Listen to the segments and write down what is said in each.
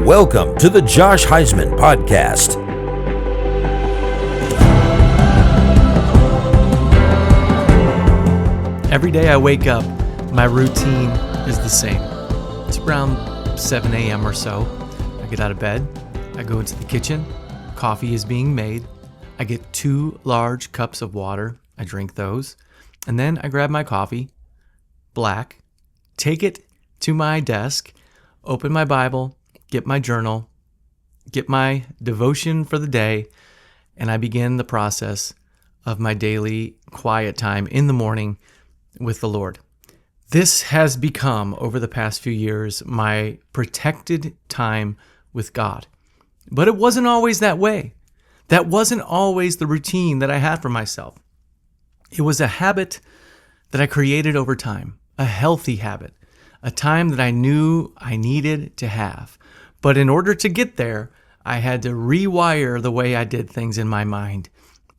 Welcome to the Josh Huisman Podcast. Every day I wake up, my routine is the same. It's around 7 a.m. or so. I get out of bed, I go into the kitchen, coffee is being made, I get 2 large cups of water, I drink those, and then I grab my coffee, black, take it to my desk, open my Bible, get my journal, get my devotion for the day, and I begin the process of my daily quiet time in the morning with the Lord. This has become, over the past few years, my protected time with God. But it wasn't always that way. That wasn't always the routine that I had for myself. It was a habit that I created over time, a healthy habit, a time that I knew I needed to have. But in order to get there, I had to rewire the way I did things in my mind.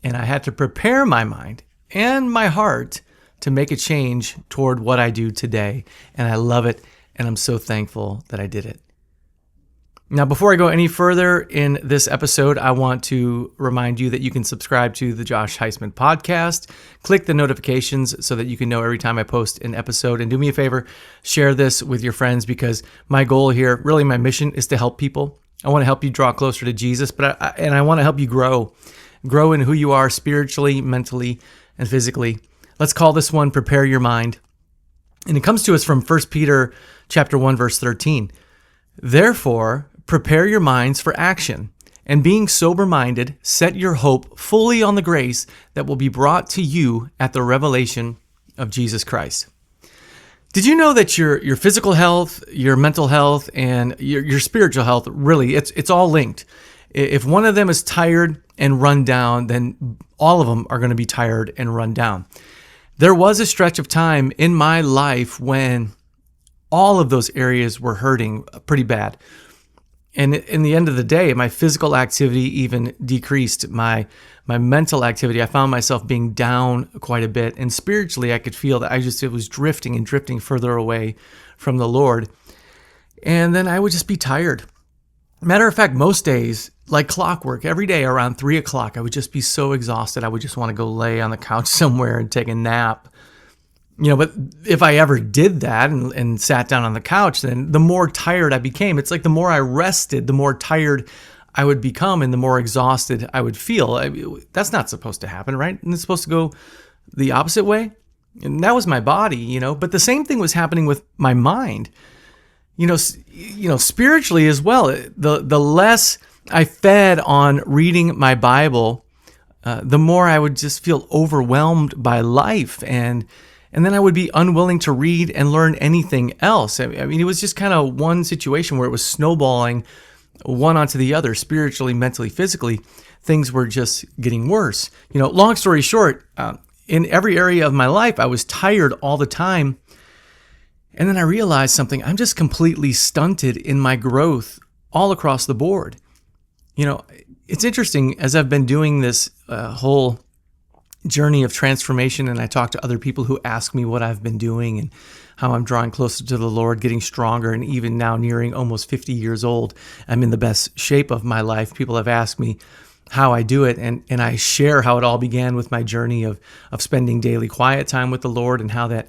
And I had to prepare my mind and my heart to make a change toward what I do today. And I love it. And I'm so thankful that I did it. Now, before I go any further in this episode, I want to remind you that you can subscribe to the Josh Huisman Podcast. Click the notifications so that you can know every time I post an episode. And do me a favor, share this with your friends, because my goal here, really my mission, is to help people. I want to help you draw closer to Jesus, but I want to help you grow in who you are spiritually, mentally, and physically. Let's call this one Prepare Your Mind. And it comes to us from 1 Peter chapter 1, verse 13. Therefore, prepare your minds for action, and being sober-minded, set your hope fully on the grace that will be brought to you at the revelation of Jesus Christ. Did you know that your physical health, your mental health, and your spiritual health, really, it's all linked? If one of them is tired and run down, then all of them are going to be tired and run down. There was a stretch of time in my life when all of those areas were hurting pretty bad. And in the end of the day, my physical activity even decreased. My mental activity, I found myself being down quite a bit. And spiritually, I could feel that it was drifting further away from the Lord. And then I would just be tired. Matter of fact, most days, like clockwork, every day around 3 o'clock, I would just be so exhausted. I would just want to go lay on the couch somewhere and take a nap. But if I ever did that and sat down on the couch, then the more tired I became. It's like the more I rested, the more tired I would become and the more exhausted I would feel. That's not supposed to happen, right? And it's supposed to go the opposite way. And that was my body, but the same thing was happening with my mind. Spiritually as well. The less I fed on reading my Bible, the more I would just feel overwhelmed by life, and then I would be unwilling to read and learn anything else. It was just kind of one situation where it was snowballing one onto the other, spiritually, mentally, physically. Things were just getting worse. Long story short, in every area of my life, I was tired all the time. And then I realized something. I'm just completely stunted in my growth all across the board. It's interesting, as I've been doing this whole journey of transformation, and I talk to other people who ask me what I've been doing and how I'm drawing closer to the Lord, getting stronger, and even now nearing almost 50 years old, I'm in the best shape of my life. People have asked me how I do it, and I share how it all began with my journey of spending daily quiet time with the Lord, and how that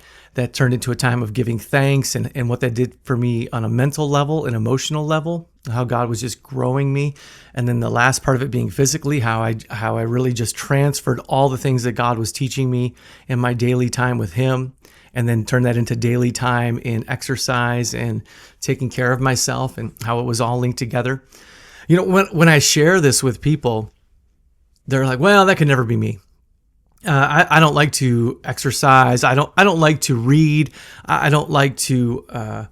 turned into a time of giving thanks, and what that did for me on a mental level, an emotional level, how God was just growing me. And then the last part of it being physically, how I really just transferred all the things that God was teaching me in my daily time with Him, and then turned that into daily time in exercise and taking care of myself, and how it was all linked together. When I share this with people, they're like, well, that could never be me. I don't like to exercise. I don't like to read. I don't like to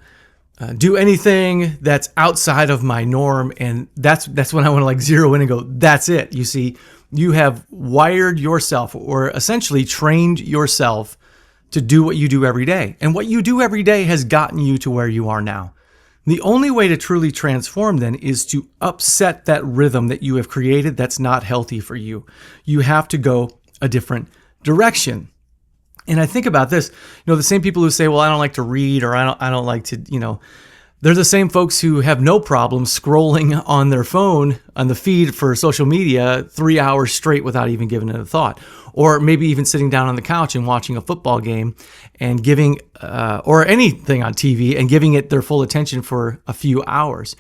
do anything that's outside of my norm. And that's when I want to zero in and go, that's it. You see, you have wired yourself, or essentially trained yourself, to do what you do every day. And what you do every day has gotten you to where you are now. The only way to truly transform then is to upset that rhythm that you have created that's not healthy for you. You have to go a different direction. And I think about this, the same people who say, well, I don't like to read, or I don't like to, They're the same folks who have no problem scrolling on their phone on the feed for social media 3 hours straight without even giving it a thought. Or maybe even sitting down on the couch and watching a football game and giving, or anything on TV and giving it their full attention for a few hours.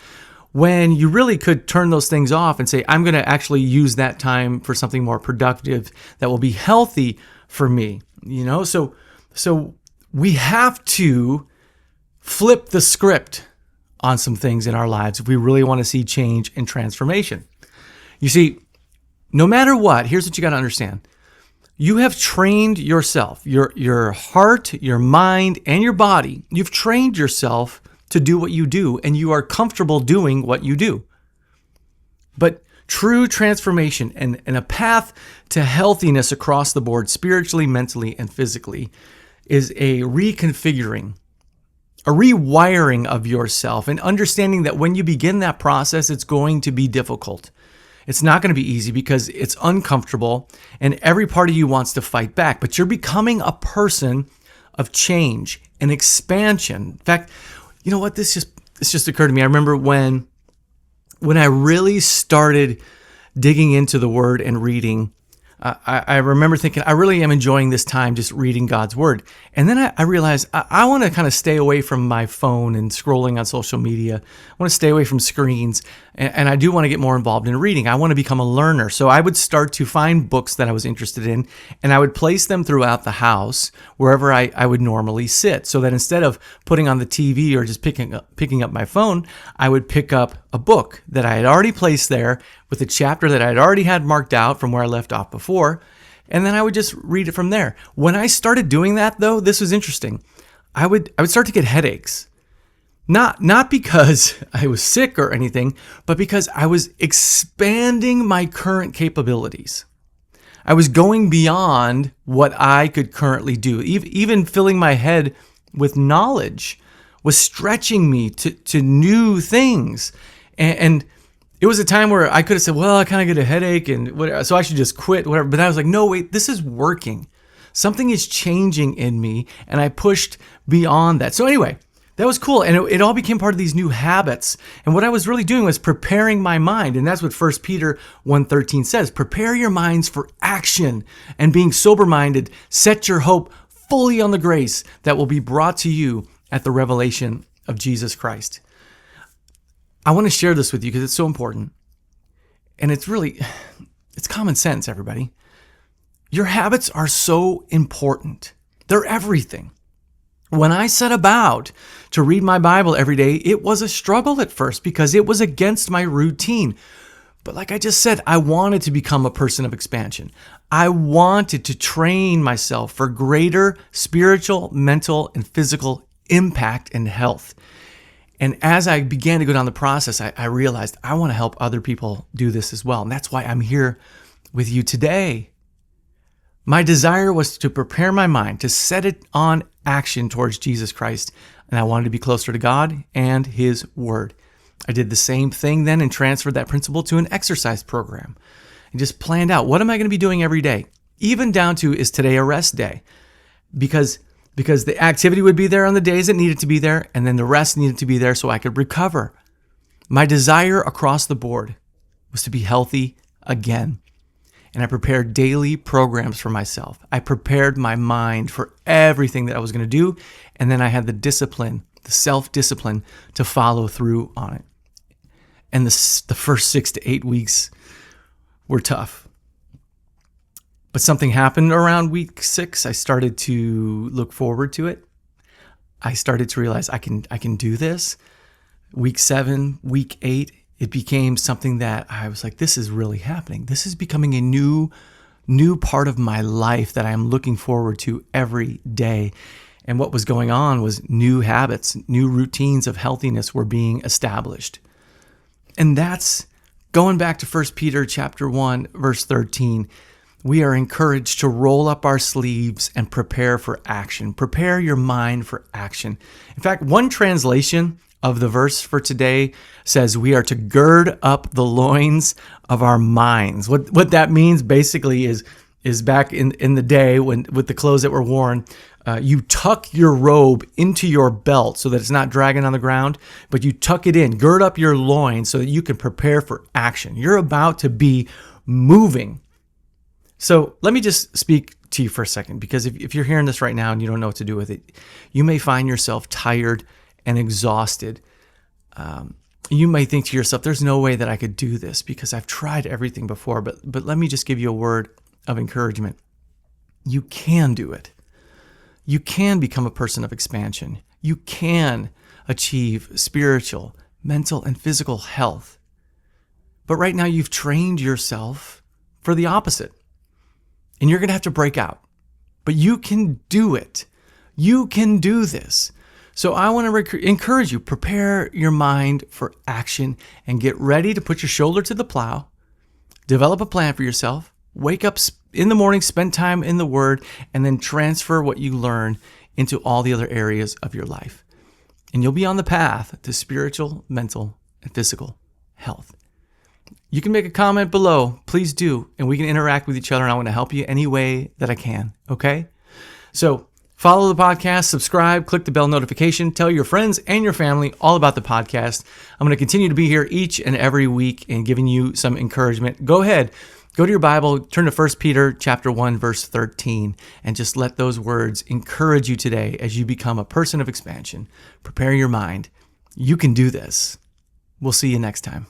When you really could turn those things off and say, I'm going to actually use that time for something more productive that will be healthy for me. So we have to flip the script on some things in our lives if we really want to see change and transformation. You see, no matter what, here's what you got to understand. You have trained yourself, your heart, your mind, and your body. You've trained yourself to do what you do, and you are comfortable doing what you do. But true transformation and a path to healthiness across the board, spiritually, mentally, and physically, is a reconfiguring, a rewiring of yourself, and understanding that when you begin that process, it's going to be difficult. It's not going to be easy because it's uncomfortable and every part of you wants to fight back, but you're becoming a person of change and expansion. In fact, you know what? This just occurred to me. I remember when I really started digging into the Word and reading, I remember thinking, I really am enjoying this time just reading God's Word. And then I realized I want to kind of stay away from my phone and scrolling on social media. I want to stay away from screens. And I do want to get more involved in reading. I want to become a learner. So I would start to find books that I was interested in, and I would place them throughout the house wherever I would normally sit. So that instead of putting on the TV or just picking up my phone, I would pick up a book that I had already placed there with a chapter that I had already had marked out from where I left off before, and then I would just read it from there. When I started doing that, though, this was interesting. I would start to get headaches. Not because I was sick or anything, but because I was expanding my current capabilities. I was going beyond what I could currently do. Even filling my head with knowledge was stretching me to new things. And it was a time where I could have said, well, I kind of get a headache and whatever, so I should just quit, whatever. But I was like, no, wait, this is working. Something is changing in me, and I pushed beyond that. So anyway, that was cool. And it all became part of these new habits. And what I was really doing was preparing my mind. And that's what 1 Peter 1:13 says. Prepare your minds for action, and being sober-minded, set your hope fully on the grace that will be brought to you at the revelation of Jesus Christ. I want to share this with you because it's so important. And it's common sense, everybody. Your habits are so important. They're everything. When I set about to read my Bible every day, it was a struggle at first because it was against my routine. But like I just said, I wanted to become a person of expansion. I wanted to train myself for greater spiritual, mental, and physical impact and health. And as I began to go down the process, I realized I want to help other people do this as well. And that's why I'm here with you today. My desire was to prepare my mind, to set it on action towards Jesus Christ. And I wanted to be closer to God and His Word. I did the same thing then and transferred that principle to an exercise program. And just planned out, what am I going to be doing every day? Even down to, is today a rest day? Because the activity would be there on the days it needed to be there, and then the rest needed to be there so I could recover. My desire across the board was to be healthy again. And I prepared daily programs for myself. I prepared my mind for everything that I was going to do. And then I had the discipline, the self-discipline to follow through on it. And the first 6 to 8 weeks were tough. But something happened around week 6. I started to look forward to it. I started to realize I can do this. Week 7, week 8, it became something that I was like, this is really happening. This is becoming a new part of my life that I'm looking forward to every day. And what was going on was new habits, new routines of healthiness were being established. And that's going back to 1 Peter chapter 1, verse 13. We are encouraged to roll up our sleeves and prepare for action. Prepare your mind for action. In fact, one translation of the verse for today says we are to gird up the loins of our minds. What that means basically is back in the day when with the clothes that were worn, You tuck your robe into your belt so that it's not dragging on the ground, but you tuck it in, gird up your loins so that you can prepare for action. You're about to be moving. So let me just speak to you for a second, because if you're hearing this right now and you don't know what to do with it, you may find yourself tired and exhausted. You may think to yourself, there's no way that I could do this because I've tried everything before. But let me just give you a word of encouragement. You can do it. You can become a person of expansion. You can achieve spiritual, mental, and physical health. But right now you've trained yourself for the opposite. And you're going to have to break out. But you can do it. You can do this. So I want to encourage you, prepare your mind for action and get ready to put your shoulder to the plow. Develop a plan for yourself. Wake up in the morning, spend time in the Word, and then transfer what you learn into all the other areas of your life. And you'll be on the path to spiritual, mental, and physical health. You can make a comment below. Please do. And we can interact with each other, and I want to help you any way that I can. Okay? So follow the podcast, subscribe, click the bell notification, tell your friends and your family all about the podcast. I'm going to continue to be here each and every week and giving you some encouragement. Go ahead. Go to your Bible, turn to 1 Peter chapter 1, verse 13, and just let those words encourage you today as you become a person of expansion. Prepare your mind. You can do this. We'll see you next time.